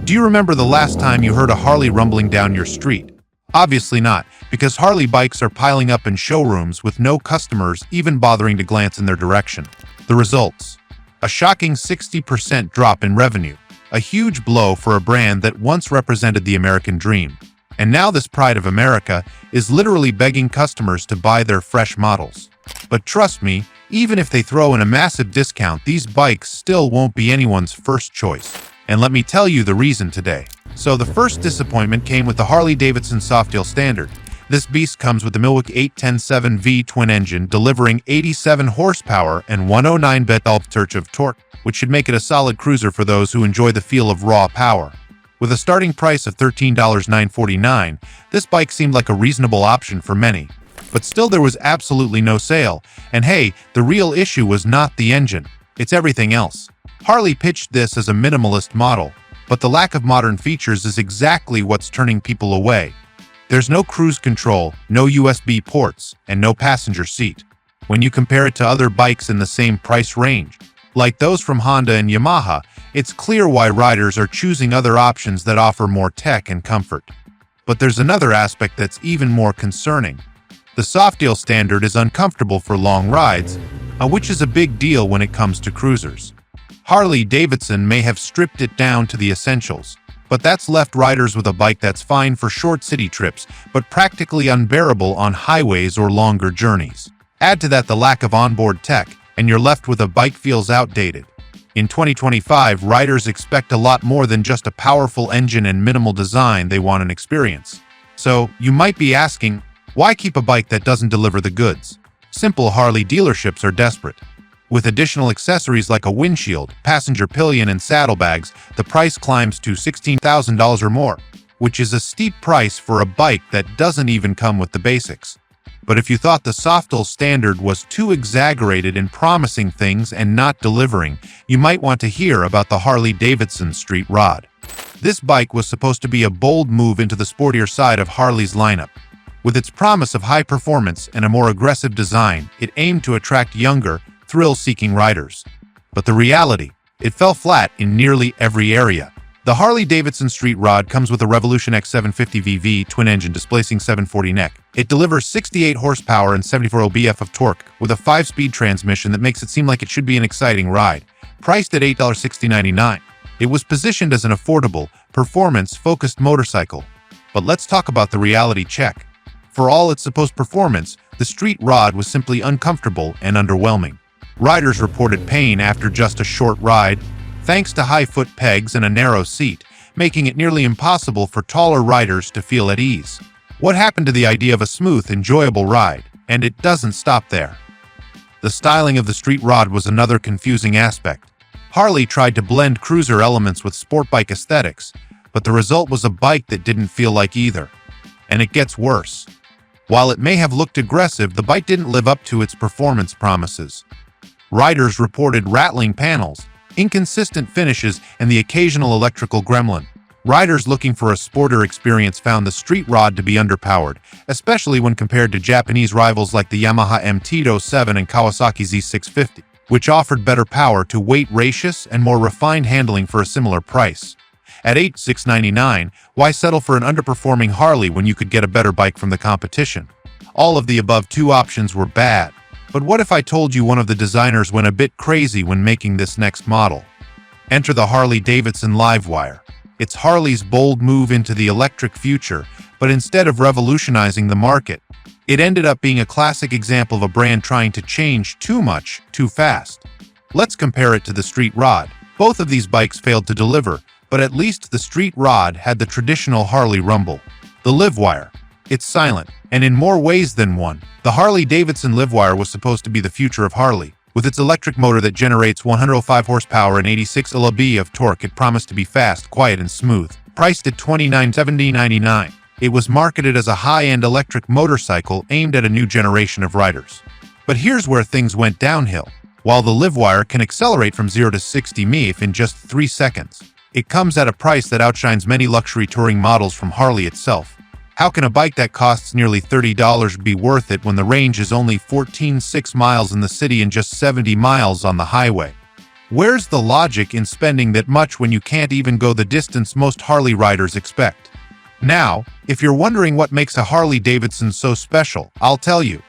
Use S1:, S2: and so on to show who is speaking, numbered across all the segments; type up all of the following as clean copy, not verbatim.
S1: Do you remember the last time you heard a Harley rumbling down your street? Obviously not, because Harley bikes are piling up in showrooms with no customers even bothering to glance in their direction. The results: a shocking 60% drop in revenue, a huge blow for a brand that once represented the American dream. And now this pride of America is literally begging customers to buy their fresh models. But trust me, even if they throw in a massive discount, these bikes still won't be anyone's first choice. And let me tell you the reason today. So the first disappointment came with the Harley-Davidson Softail Standard. This beast comes with the Milwaukee 810-7V twin engine, delivering 87 horsepower and 109 pound-feet of torque, which should make it a solid cruiser for those who enjoy the feel of raw power. With a starting price of $13,949, this bike seemed like a reasonable option for many. But still, there was absolutely no sale. And hey, the real issue was not the engine, it's everything else. Harley pitched this as a minimalist model, but the lack of modern features is exactly what's turning people away. There's no cruise control, no USB ports, and no passenger seat. When you compare it to other bikes in the same price range, like those from Honda and Yamaha, it's clear why riders are choosing other options that offer more tech and comfort. But there's another aspect that's even more concerning. The Softail Standard is uncomfortable for long rides, which is a big deal when it comes to cruisers. Harley-Davidson may have stripped it down to the essentials, but that's left riders with a bike that's fine for short city trips, but practically unbearable on highways or longer journeys. Add to that the lack of onboard tech, and you're left with a bike feels outdated. In 2025, riders expect a lot more than just a powerful engine and minimal design. They want an experience. So, you might be asking, why keep a bike that doesn't deliver the goods? Simple: Harley dealerships are desperate. With additional accessories like a windshield, passenger pillion, and saddlebags, the price climbs to $16,000 or more, which is a steep price for a bike that doesn't even come with the basics. But if you thought the Softail Standard was too exaggerated in promising things and not delivering, you might want to hear about the Harley-Davidson Street Rod. This bike was supposed to be a bold move into the sportier side of Harley's lineup. With its promise of high performance and a more aggressive design, it aimed to attract younger, thrill-seeking riders. But the reality, it fell flat in nearly every area. The Harley-Davidson Street Rod comes with a Revolution X750VV twin-engine displacing 740 neck. It delivers 68 horsepower and 74 lb-ft of torque with a 5-speed transmission that makes it seem like it should be an exciting ride. Priced at $8,699, it was positioned as an affordable, performance-focused motorcycle. But let's talk about the reality check. For all its supposed performance, the Street Rod was simply uncomfortable and underwhelming. Riders reported pain after just a short ride, thanks to high foot pegs and a narrow seat, making it nearly impossible for taller riders to feel at ease. What happened to the idea of a smooth, enjoyable ride? And it doesn't stop there. The styling of the Street Rod was another confusing aspect. Harley tried to blend cruiser elements with sport bike aesthetics, but the result was a bike that didn't feel like either. And it gets worse. While it may have looked aggressive, the bike didn't live up to its performance promises. Riders reported rattling panels, inconsistent finishes, and the occasional electrical gremlin. Riders looking for a sporter experience found the Street Rod to be underpowered, especially when compared to Japanese rivals like the Yamaha MT-07 and Kawasaki Z650, which offered better power-to-weight ratios and more refined handling for a similar price. At $8,699, why settle for an underperforming Harley when you could get a better bike from the competition? All of the above two options were bad. But what if I told you one of the designers went a bit crazy when making this next model? Enter the Harley-Davidson Livewire. It's Harley's bold move into the electric future, but instead of revolutionizing the market, it ended up being a classic example of a brand trying to change too much, too fast. Let's compare it to the Street Rod. Both of these bikes failed to deliver, but at least the Street Rod had the traditional Harley rumble. The Livewire. It's silent, and in more ways than one. The Harley-Davidson Livewire was supposed to be the future of Harley. With its electric motor that generates 105 horsepower and 86 lb of torque, it promised to be fast, quiet, and smooth. Priced at $29,799, it was marketed as a high-end electric motorcycle aimed at a new generation of riders. But here's where things went downhill. While the Livewire can accelerate from 0 to 60 mph in just 3 seconds, it comes at a price that outshines many luxury touring models from Harley itself. How can a bike that costs nearly $30 be worth it when the range is only 14.6 miles in the city and just 70 miles on the highway? Where's the logic in spending that much when you can't even go the distance most Harley riders expect? Now, if you're wondering what makes a Harley-Davidson so special, I'll tell you.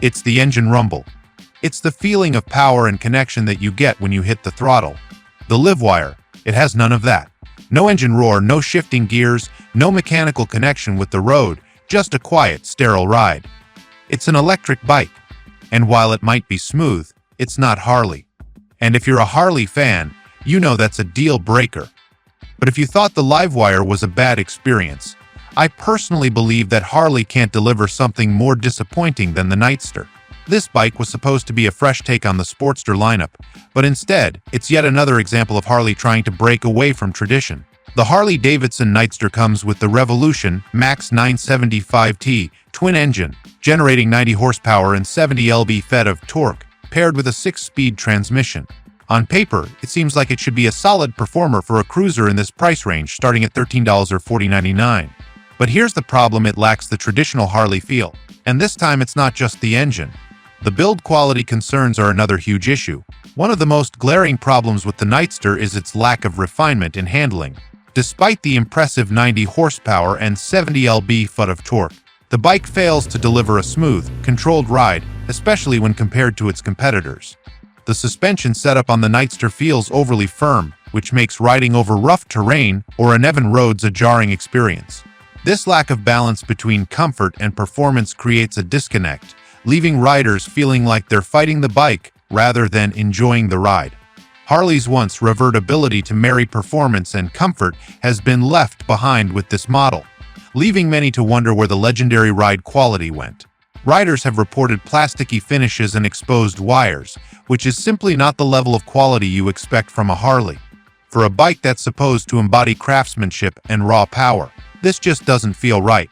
S1: It's the engine rumble. It's the feeling of power and connection that you get when you hit the throttle. The Livewire, it has none of that. No engine roar, no shifting gears, no mechanical connection with the road, just a quiet, sterile ride. It's an electric bike. And while it might be smooth, it's not Harley. And if you're a Harley fan, you know that's a deal breaker. But if you thought the Livewire was a bad experience, I personally believe that Harley can't deliver something more disappointing than the Nightster. This bike was supposed to be a fresh take on the Sportster lineup, but instead, it's yet another example of Harley trying to break away from tradition. The Harley-Davidson Nightster comes with the Revolution Max 975T twin engine, generating 90 horsepower and 70 lb-ft of torque, paired with a 6-speed transmission. On paper, it seems like it should be a solid performer for a cruiser in this price range, starting at $13 or $40.99. But here's the problem: it lacks the traditional Harley feel. And this time it's not just the engine. The build quality concerns are another huge issue. One of the most glaring problems with the Nightster is its lack of refinement in handling. Despite the impressive 90 horsepower and 70 lb-ft of torque, the bike fails to deliver a smooth, controlled ride, especially when compared to its competitors. The suspension setup on the Nightster feels overly firm, which makes riding over rough terrain or uneven roads a jarring experience. This lack of balance between comfort and performance creates a disconnect, leaving riders feeling like they're fighting the bike rather than enjoying the ride. Harley's once revered ability to marry performance and comfort has been left behind with this model, leaving many to wonder where the legendary ride quality went. Riders have reported plasticky finishes and exposed wires, which is simply not the level of quality you expect from a Harley. For a bike that's supposed to embody craftsmanship and raw power, this just doesn't feel right.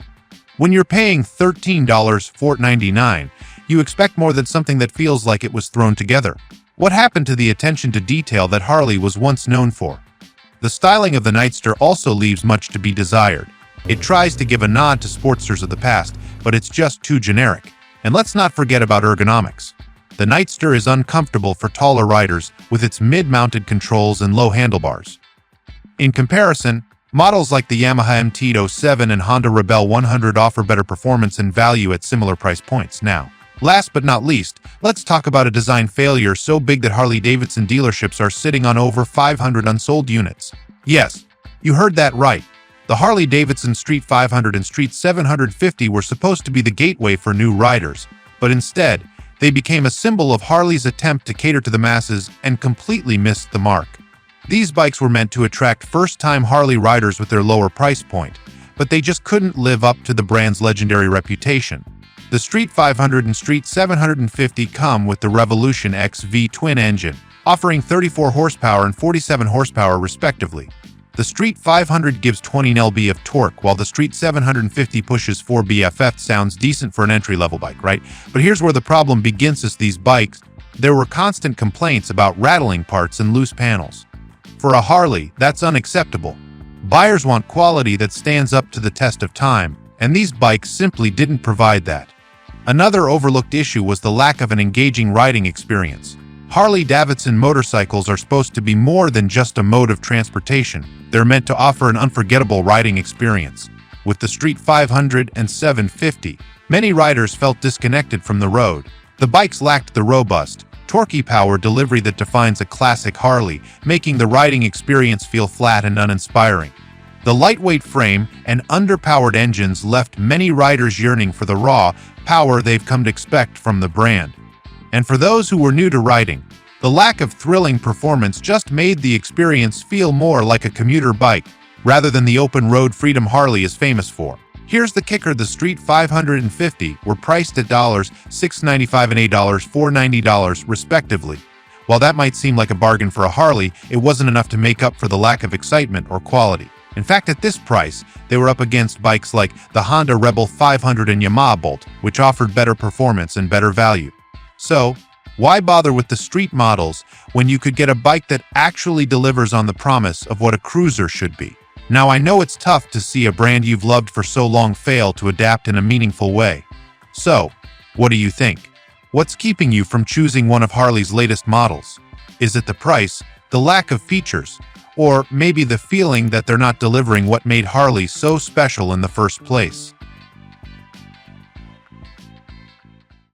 S1: When you're paying $13.99, you expect more than something that feels like it was thrown together. What happened to the attention to detail that Harley was once known for? The styling of the Nightster also leaves much to be desired. It tries to give a nod to Sportsters of the past, but it's just too generic. And let's not forget about ergonomics. The Nightster is uncomfortable for taller riders with its mid-mounted controls and low handlebars. In comparison, models like the Yamaha MT-07 and Honda Rebel 100 offer better performance and value at similar price points. Now, last but not least, let's talk about a design failure so big that Harley-Davidson dealerships are sitting on over 500 unsold units. Yes, you heard that right. The Harley-Davidson Street 500 and Street 750 were supposed to be the gateway for new riders, but instead, they became a symbol of Harley's attempt to cater to the masses and completely missed the mark. These bikes were meant to attract first-time Harley riders with their lower price point, but they just couldn't live up to the brand's legendary reputation. The Street 500 and Street 750 come with the Revolution XV twin engine, offering 34 horsepower and 47 horsepower respectively. The Street 500 gives 20 lb of torque, while the Street 750 pushes 4 BFF. Sounds decent for an entry-level bike, right? But here's where the problem begins. With these bikes, there were constant complaints about rattling parts and loose panels. For a Harley, that's unacceptable. Buyers want quality that stands up to the test of time, and these bikes simply didn't provide that. Another overlooked issue was the lack of an engaging riding experience. Harley-Davidson motorcycles are supposed to be more than just a mode of transportation. They're meant to offer an unforgettable riding experience. With the Street 500 and 750, many riders felt disconnected from the road. The bikes lacked the robust, torquey power delivery that defines a classic Harley, making the riding experience feel flat and uninspiring. The lightweight frame and underpowered engines left many riders yearning for the raw power they've come to expect from the brand. And for those who were new to riding, the lack of thrilling performance just made the experience feel more like a commuter bike, rather than the open-road freedom Harley is famous for. Here's the kicker: the Street 550 were priced at $695 and $490 respectively. While that might seem like a bargain for a Harley, it wasn't enough to make up for the lack of excitement or quality. In fact, at this price, they were up against bikes like the Honda Rebel 500 and Yamaha Bolt, which offered better performance and better value. So, why bother with the street models when you could get a bike that actually delivers on the promise of what a cruiser should be? Now, I know it's tough to see a brand you've loved for so long fail to adapt in a meaningful way. So, what do you think? What's keeping you from choosing one of Harley's latest models? Is it the price, the lack of features, or maybe the feeling that they're not delivering what made Harley so special in the first place?